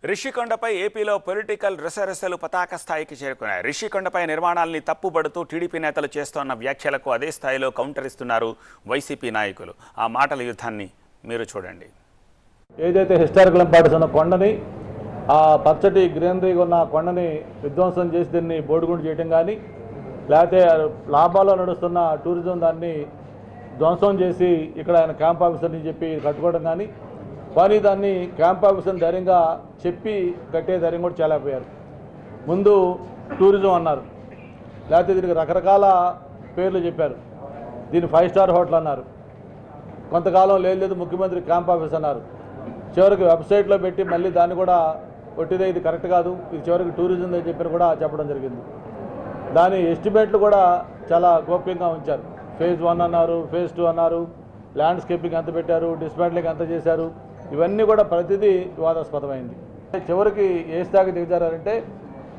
రిషికొండపై ఏపీలో పొలిటికల్ రెసరెసలు పతాక స్థాయికి చేరుకున్నాయి. రిషికొండపై నిర్మాణాల్ని తప్పుబడుతూ టీడీపీ నేతలు చేస్తోన్న వ్యాఖ్యలకు అదే స్థాయిలో కౌంటర్ ఇస్తున్నారు వైసీపీ నాయకులు. ఆ మాటల యుద్ధాన్ని మీరు చూడండి. ఏదైతే హిస్టారికల్ ఇంపార్టెన్స్ ఉన్న కొండని, ఆ పచ్చటి గ్రీనరీగా ఉన్న కొండని విధ్వంసం చేసి దీన్ని బోడిగుండు చేయడం కానీ, లేకపోతే లాభాల్లో నడుస్తున్న టూరిజం దాన్ని ధ్వంసం చేసి ఇక్కడ ఆయన క్యాంప్ ఆఫీసర్ని చెప్పి కట్టుకోవడం కానీ, కానీ దాన్ని క్యాంప్ ఆఫీసర్ని ధైర్యంగా చెప్పి కట్టే ధైర్యం కూడా చాలా పోయారు. ముందు టూరిజం అన్నారు, లేకపోతే దీనికి రకరకాల పేర్లు చెప్పారు. దీన్ని 5 స్టార్ హోటల్ అన్నారు, కొంతకాలం లేదు ముఖ్యమంత్రి క్యాంప్ ఆఫీస్ అన్నారు. చివరికి వెబ్సైట్లో పెట్టి మళ్ళీ దాన్ని కూడా కొట్టిదే ఇది కరెక్ట్ కాదు, ఇది చివరికి టూరిజం అని చెప్పి కూడా చెప్పడం జరిగింది. దాని ఎస్టిమేట్లు కూడా చాలా గోప్యంగా ఉంచారు. ఫేజ్ 1 అన్నారు, ఫేజ్ 2 అన్నారు, ల్యాండ్స్కేపింగ్ ఎంత పెట్టారు, డిస్మాంట్లింగ్ ఎంత చేశారు, ఇవన్నీ కూడా ప్రతిదీ వివాదాస్పదమైంది. చివరికి ఏ స్థాయికి దిగజారంటే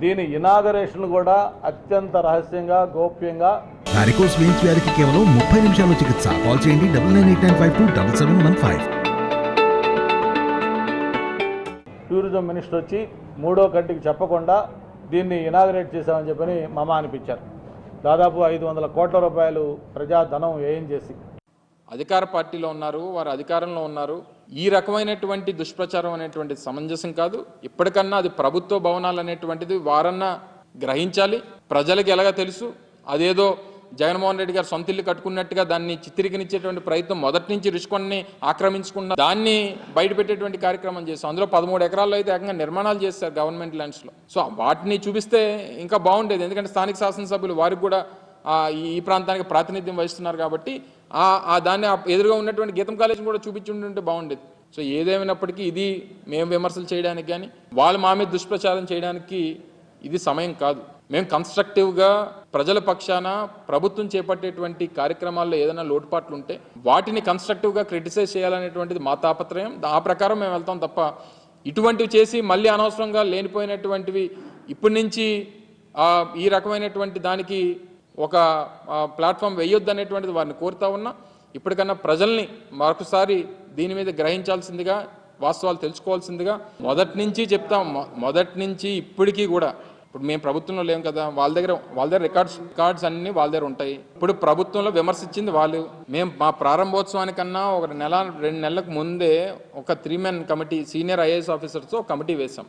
దీని ఇనాగరేషన్ కూడా అత్యంత రహస్యంగా గోప్యంగా. వారికోస్ వెయిన్స్ వ్యాధికి కేవలం 30 నిమిషాల్లో చికిత్స. కాల్ చేయండి 9989527715. టూరిజం మినిస్టర్ వచ్చి 3వ కంటికి చెప్పకుండా దీన్ని ఇనాగరేట్ చేశామని చెప్పని మమ అనిపించారు. దాదాపు 500 కోట్ల రూపాయలు ప్రజాధనం వ్యయం చేసి. అధికార పార్టీలో ఉన్నారు, వారు అధికారంలో ఉన్నారు. ఈ రకమైనటువంటి దుష్ప్రచారం అనేటువంటిది సమంజసం కాదు. ఇప్పటికన్నా అది ప్రభుత్వ భవనాలు అనేటువంటిది వారన్నా గ్రహించాలి. ప్రజలకు ఎలాగా తెలుసు, అదేదో జగన్మోహన్ రెడ్డి గారు సొంత ఇల్లు కట్టుకున్నట్టుగా దాన్ని చిత్రీకరించేటువంటి ప్రయత్నం మొదటి నుంచి రిషికొండని ఆక్రమించుకున్న దాన్ని బయటపెట్టేటువంటి కార్యక్రమం చేస్తాం. అందులో 13 ఎకరాల్లో అయితే ఏకంగా నిర్మాణాలు చేస్తారు గవర్నమెంట్ ల్యాండ్స్లో. సో వాటిని చూపిస్తే ఇంకా బాగుండేది, ఎందుకంటే స్థానిక శాసనసభ్యులు వారికి కూడా ఈ ప్రాంతానికి ప్రాతినిధ్యం వహిస్తున్నారు కాబట్టి దాన్ని ఎదురుగా ఉన్నటువంటి గీతం కాలేజీని కూడా చూపించుంటుంటే బాగుండేది. సో ఏదేమైనప్పటికీ ఇది మేము విమర్శలు చేయడానికి కానీ వాళ్ళు మా మీద దుష్ప్రచారం చేయడానికి ఇది సమయం కాదు. మేము కన్స్ట్రక్టివ్గా ప్రజల పక్షాన ప్రభుత్వం చేపట్టేటువంటి కార్యక్రమాల్లో ఏదైనా లోటుపాట్లు ఉంటే వాటిని కన్స్ట్రక్టివ్గా క్రిటిసైజ్ చేయాలనేటువంటిది మా తాపత్రయం. ఆ ప్రకారం మేము వెళ్తాం తప్ప ఇటువంటివి చేసి మళ్ళీ అనవసరంగా లేనిపోయినటువంటివి ఇప్పటి నుంచి ఈ రకమైనటువంటి దానికి ఒక ప్లాట్ఫామ్ వేయొద్దు అనేటువంటిది వారిని కోరుతా ఉన్నా. ఇప్పటికన్నా ప్రజల్ని మరొకసారి దీని మీద గ్రహించాల్సిందిగా, వాస్తవాలు తెలుసుకోవాల్సిందిగా మొదటి నుంచి చెప్తాం. మొదటి నుంచి ఇప్పటికీ కూడా, ఇప్పుడు మేము ప్రభుత్వంలో లేము కదా, వాళ్ళ దగ్గర రికార్డ్స్ అన్నీ వాళ్ళ దగ్గర ఉంటాయి. ఇప్పుడు ప్రభుత్వంలో విమర్శించింది వాళ్ళు. మేము మా ప్రారంభోత్సవానికన్నా 1 నెల 2 నెలలకు ముందే ఒక 3 మెన్ కమిటీ, సీనియర్ IAS ఆఫీసర్స్తో కమిటీ వేశాం.